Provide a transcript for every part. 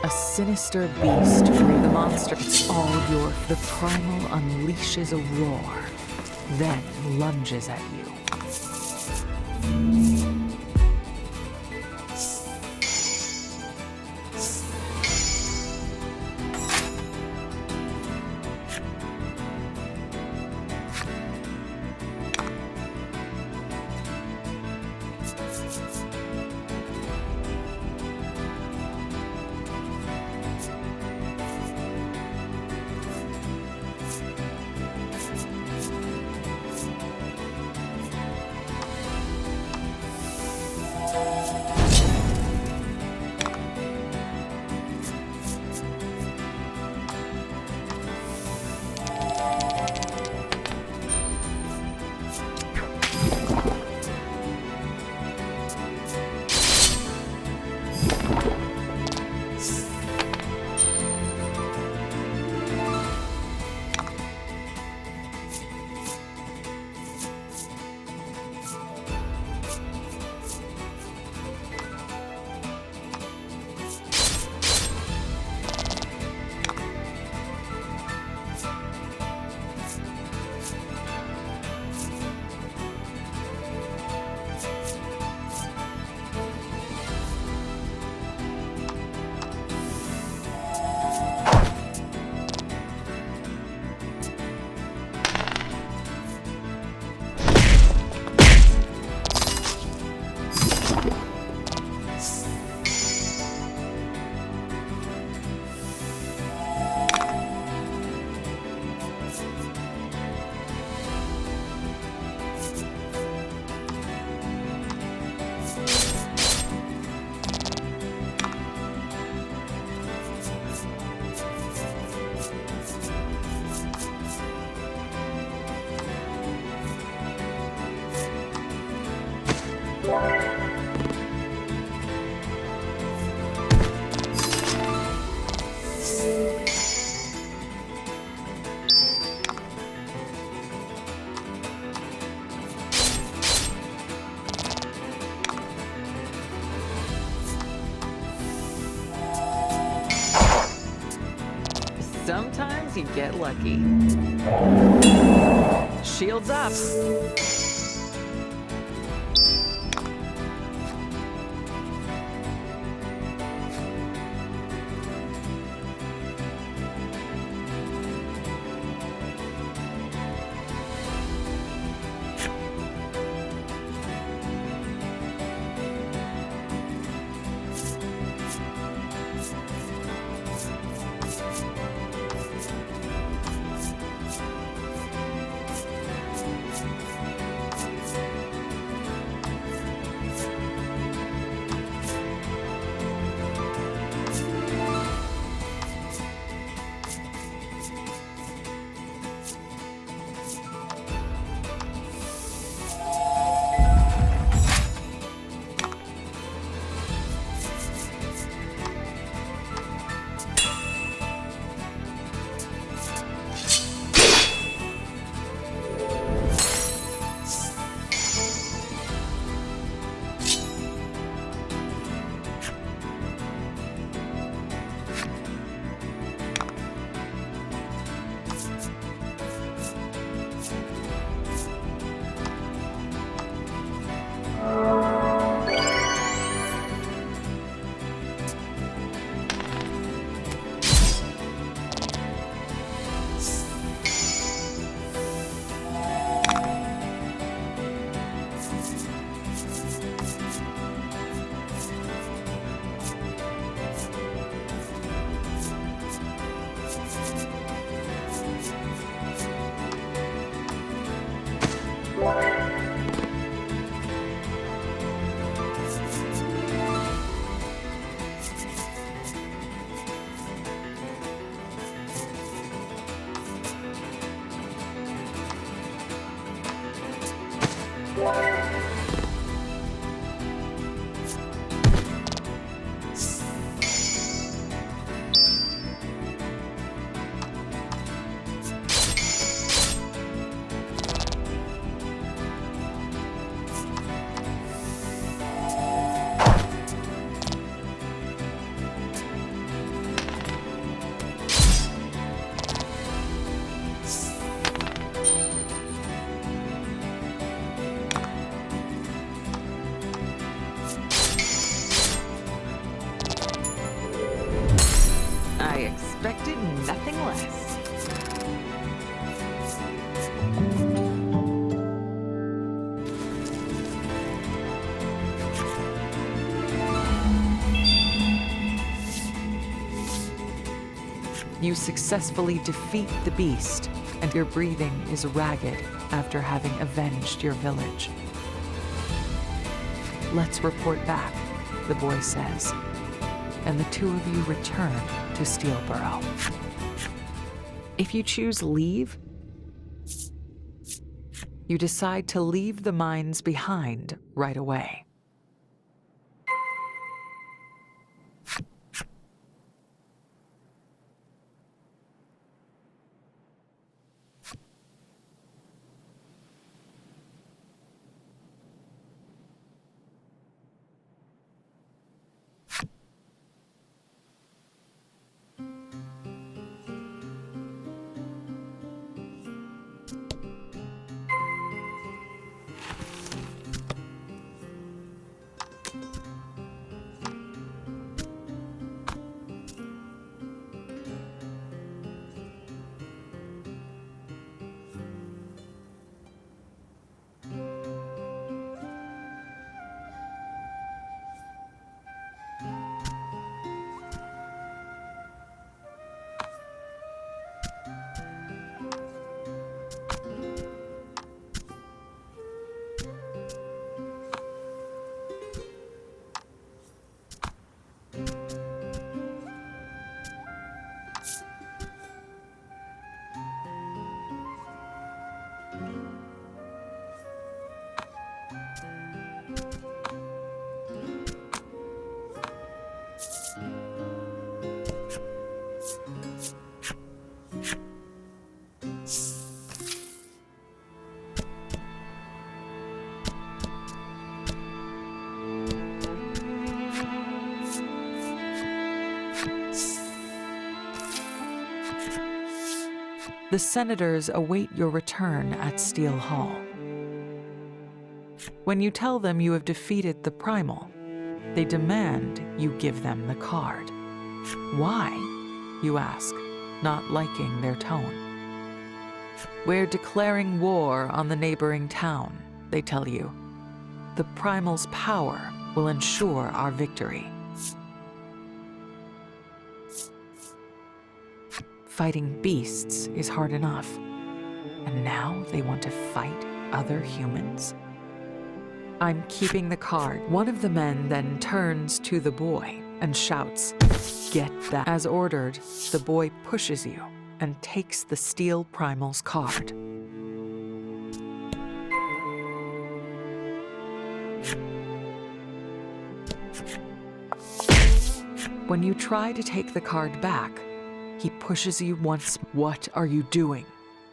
A sinister beast grew the monster. It's all your. The primal unleashes a roar, then lunges at you. Sometimes you get lucky. Shields up. expected nothing less. You successfully defeat the beast, and your breathing is ragged after having avenged your village. Let's report back, the boy says, and the two of you return to Steelborough. If you choose leave, you decide to leave the mines behind right away. The senators await your return at Steel Hall. When you tell them you have defeated the Primal, they demand you give them the card. Why? You ask, not liking their tone. We're declaring war on the neighboring town, they tell you. The Primal's power will ensure our victory. Fighting beasts is hard enough, and now they want to fight other humans? I'm keeping the card. One of the men then turns to the boy and shouts, "Get that." As ordered, the boy pushes you and takes the Steel Primal's card. When you try to take the card back, he pushes you once. "What are you doing?"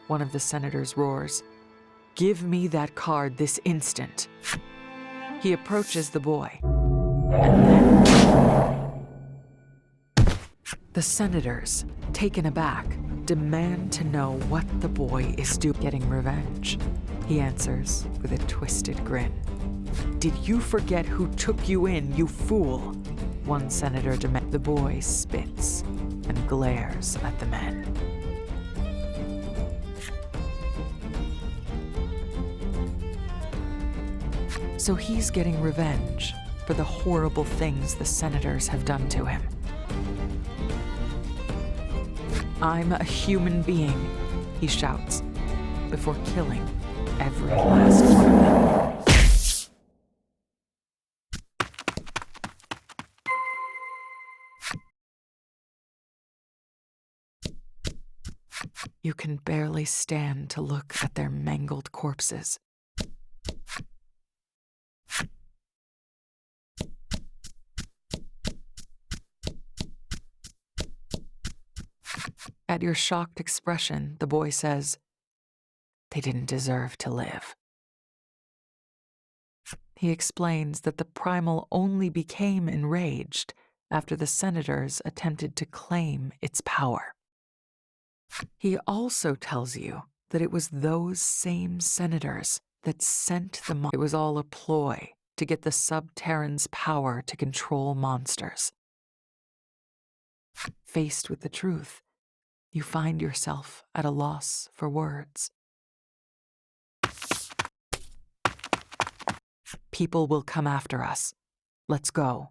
one of the senators roars. "Give me that card this instant." He approaches the boy, and then the senators, taken aback, demand to know what the boy is doing. "Getting revenge," he answers with a twisted grin. "Did you forget who took you in, you fool?" one senator demands. The boy spits and glares at the men. So he's getting revenge for the horrible things the senators have done to him. "I'm a human being," he shouts, before killing every last one of them. You can barely stand to look at their mangled corpses. At your shocked expression, the boy says, "They didn't deserve to live." He explains that the Primal only became enraged after the senators attempted to claim its power. He also tells you that it was those same senators that sent the It was all a ploy to get the Sub-Terran's power to control monsters. Faced with the truth, You find yourself at a loss for words. People will come after us. Let's go,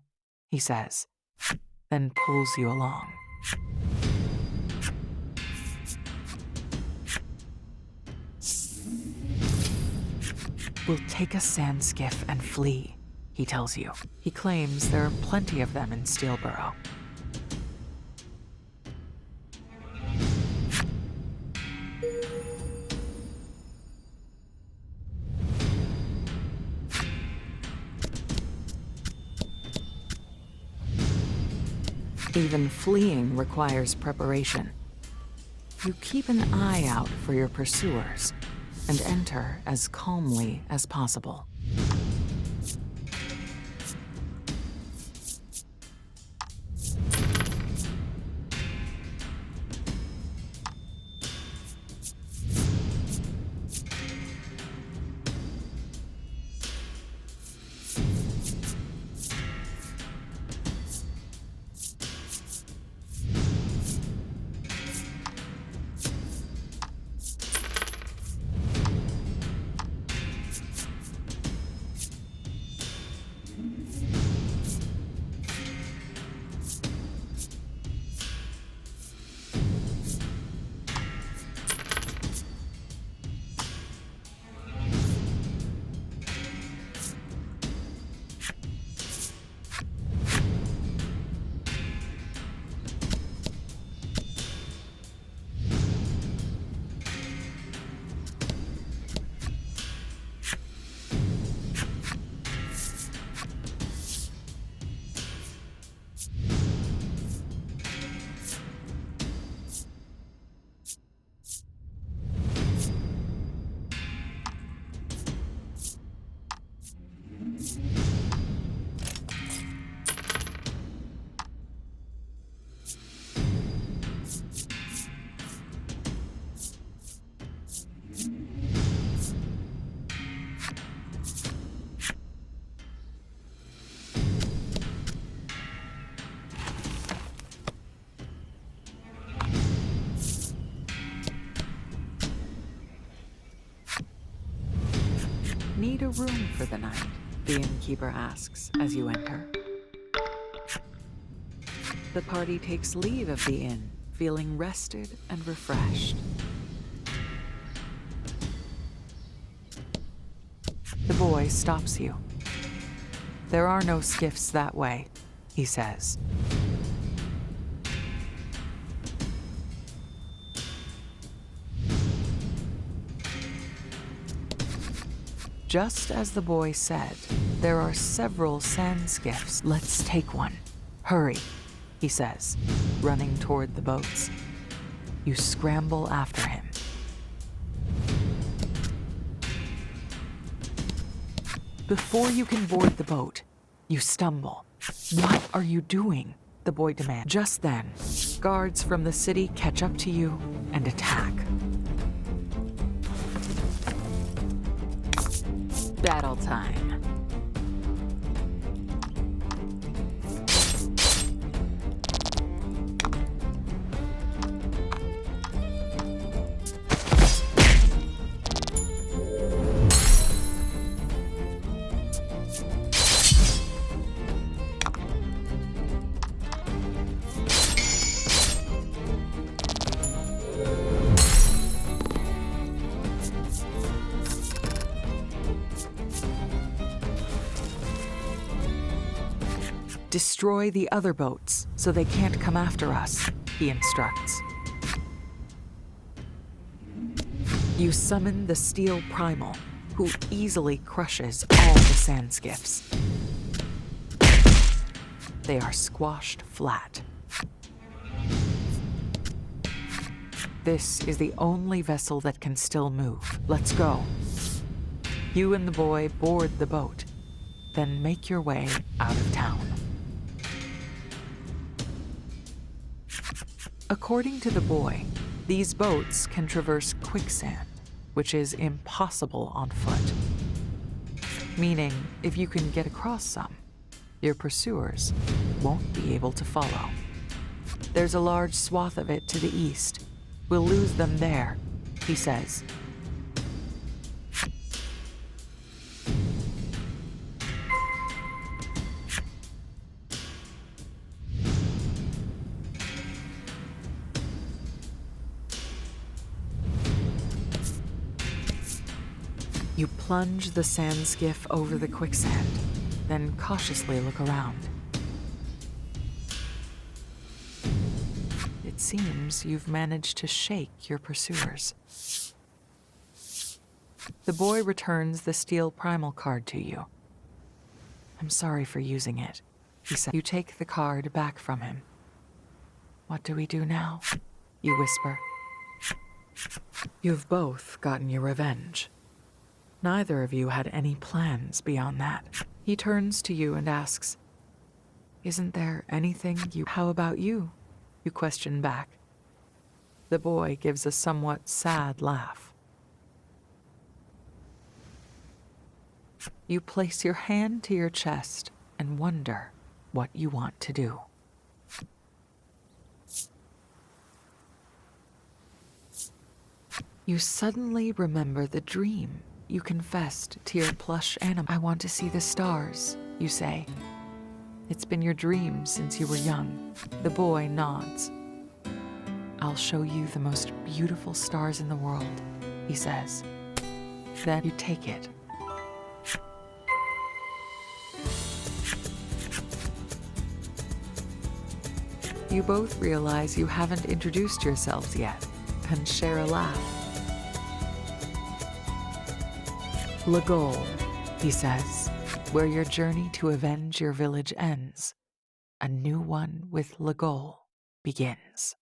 he says, then pulls you along. We'll take a sand skiff and flee, he tells you. He claims there are plenty of them in Steelborough. Even fleeing requires preparation. You keep an eye out for your pursuers and enter as calmly as possible. Need a room for the night? The innkeeper asks as you enter. The party takes leave of the inn, feeling rested and refreshed. The boy stops you. There are no skiffs that way, he says. Just as the boy said, there are several sand skiffs. Let's take one. Hurry, he says, running toward the boats. You scramble after him. Before you can board the boat, you stumble. What are you doing? The boy demands. Just then, guards from the city catch up to you and attack. Battle time. Destroy the other boats so they can't come after us, he instructs. You summon the steel primal, who easily crushes all the sand skiffs. They are squashed flat. This is the only vessel that can still move. Let's go. You and the boy board the boat, then make your way out of town. According to the boy, these boats can traverse quicksand, which is impossible on foot. Meaning, if you can get across some, your pursuers won't be able to follow. There's a large swath of it to the east, We'll lose them there, he says. You plunge the sand skiff over the quicksand, then cautiously look around. It seems you've managed to shake your pursuers. The boy returns the steel primal card to you. I'm sorry for using it, he said. You take the card back from him. What do we do now? You whisper. You've both gotten your revenge. Neither of you had any plans beyond that. He turns to you and asks, Isn't there anything you... How about you? You question back. The boy gives a somewhat sad laugh. You place your hand to your chest and wonder what you want to do. You suddenly remember the dream you confessed to your plush animal. I want to see the stars, you say. It's been your dream since you were young. The boy nods. I'll show you the most beautiful stars in the world, he says. Then you take it. You both realize you haven't introduced yourselves yet and share a laugh. Legol, he says, where your journey to avenge your village ends, a new one with Legol begins.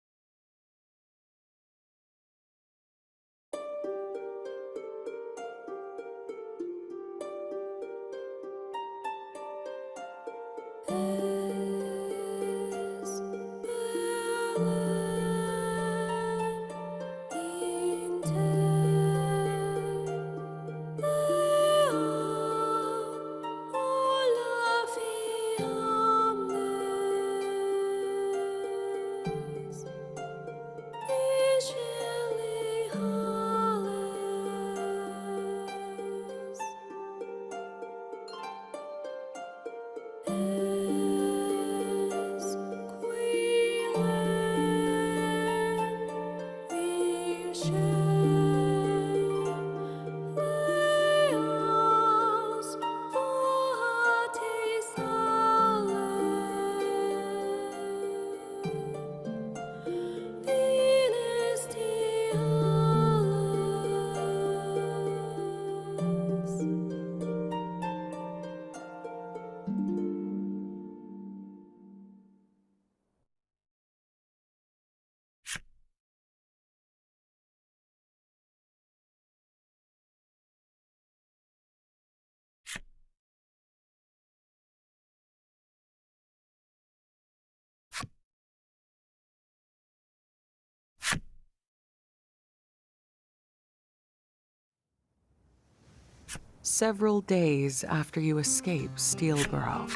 Several days after you escape Steelborough,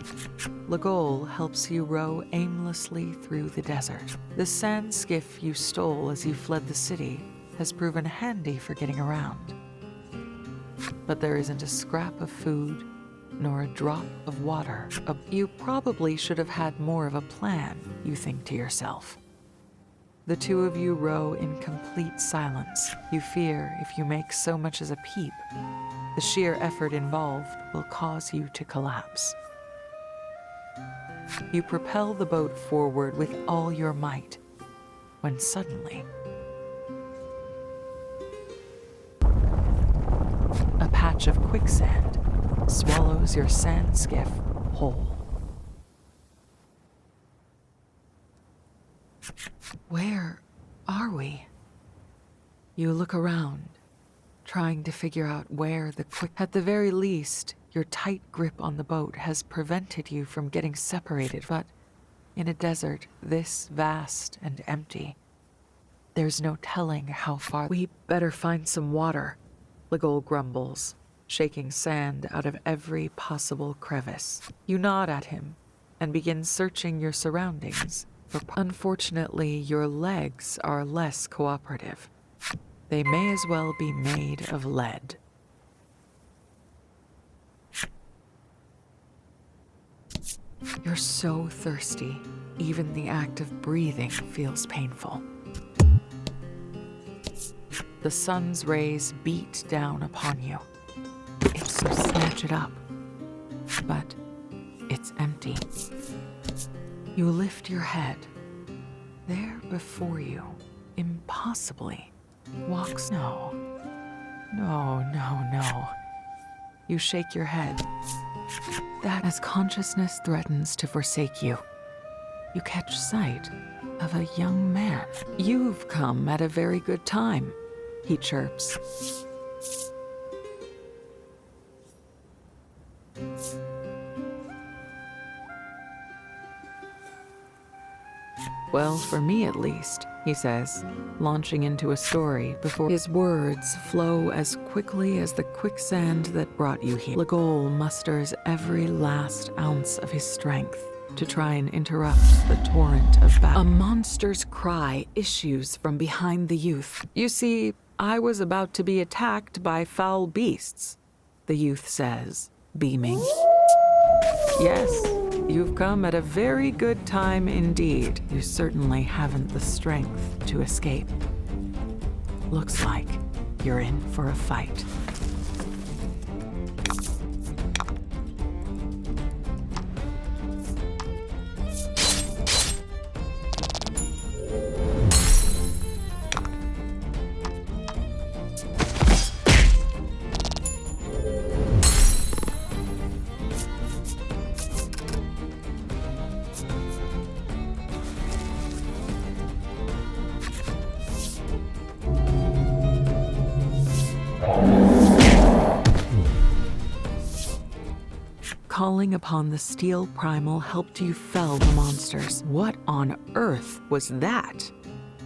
Legol helps you row aimlessly through the desert. The sand skiff you stole as you fled the city has proven handy for getting around. But there isn't a scrap of food, nor a drop of water. You probably should have had more of a plan, you think to yourself. The two of you row in complete silence. You fear if you make so much as a peep, the sheer effort involved will cause you to collapse. You propel the boat forward with all your might, when suddenly, a patch of quicksand swallows your sand skiff whole. Where are we? You look around, trying to figure out where the At the very least, your tight grip on the boat has prevented you from getting separated, but in a desert this vast and empty, there's no telling how far. We better find some water, Legol grumbles, shaking sand out of every possible crevice. You nod at him and begin searching your surroundings. Unfortunately, your legs are less cooperative. They may as well be made of lead. You're so thirsty, even the act of breathing feels painful. The sun's rays beat down upon you. It's to snatch it up, but it's empty. You lift your head. There before you, impossibly, walks no. You shake your head. That as consciousness threatens to forsake you, you catch sight of a young man. You've come at a very good time, he chirps. Well, for me at least, he says, launching into a story before his words flow as quickly as the quicksand that brought you here. Legol musters every last ounce of his strength to try and interrupt the torrent of battle. A monster's cry issues from behind the youth. You see, I was about to be attacked by foul beasts, the youth says, beaming. Yes. You've come at a very good time indeed. You certainly haven't the strength to escape. Looks like you're in for a fight. Calling upon the steel primal helped you fell the monsters. What on earth was that?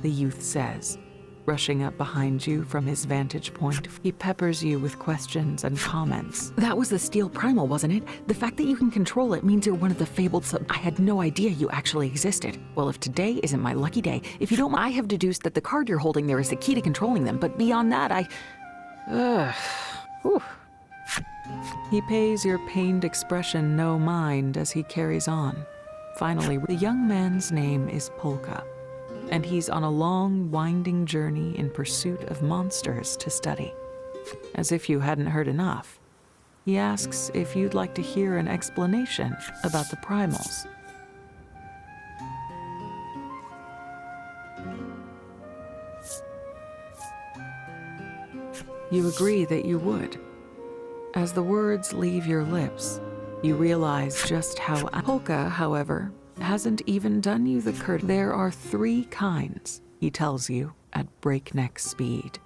The youth says, rushing up behind you from his vantage point. He peppers you with questions and comments. That was the steel primal, wasn't it? The fact that you can control it means you're one of the fabled I had no idea you actually existed. Well, if today isn't my lucky day, if you don't mind, I have deduced that the card you're holding there is the key to controlling them, but beyond that, Whew. He pays your pained expression no mind as he carries on. Finally, the young man's name is Polka, and he's on a long, winding journey in pursuit of monsters to study. As if you hadn't heard enough, he asks if you'd like to hear an explanation about the primals. You agree that you would. As the words leave your lips, you realize just how Polka, however, hasn't even done you the courtesy. There are 3 kinds, he tells you at breakneck speed.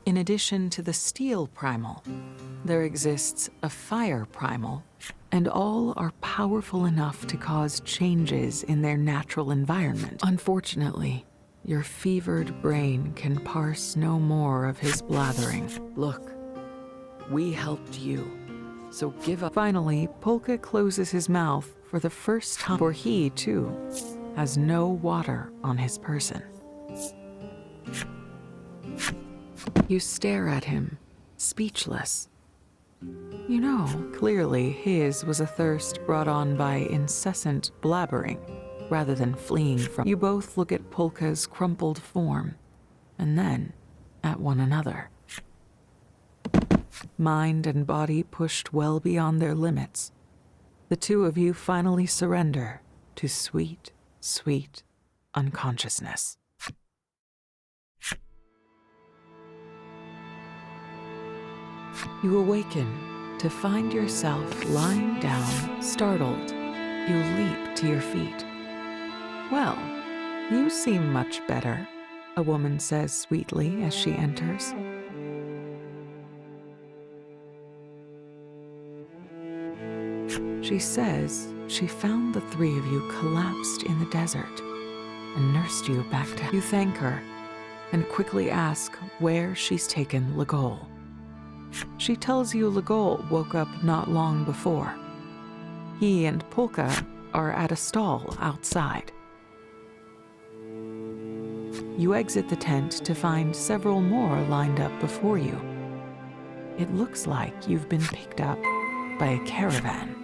In addition to the steel primal, there exists a fire primal, and all are powerful enough to cause changes in their natural environment. Unfortunately, your fevered brain can parse no more of his blathering. Look, we helped you, so give up. Finally, Polka closes his mouth for the first time, for he, too, has no water on his person. You stare at him, speechless. You know, clearly his was a thirst brought on by incessant blabbering, rather than fleeing from. You both look at Polka's crumpled form, and then at one another. Mind and body pushed well beyond their limits, the two of you finally surrender to sweet, sweet unconsciousness. You awaken to find yourself lying down, startled. You leap to your feet. Well, you seem much better, a woman says sweetly as she enters. She says she found the 3 of you collapsed in the desert and nursed you back to health. You thank her and quickly ask where she's taken Legol. She tells you Legol woke up not long before. He and Polka are at a stall outside. You exit the tent to find several more lined up before you. It looks like you've been picked up by a caravan.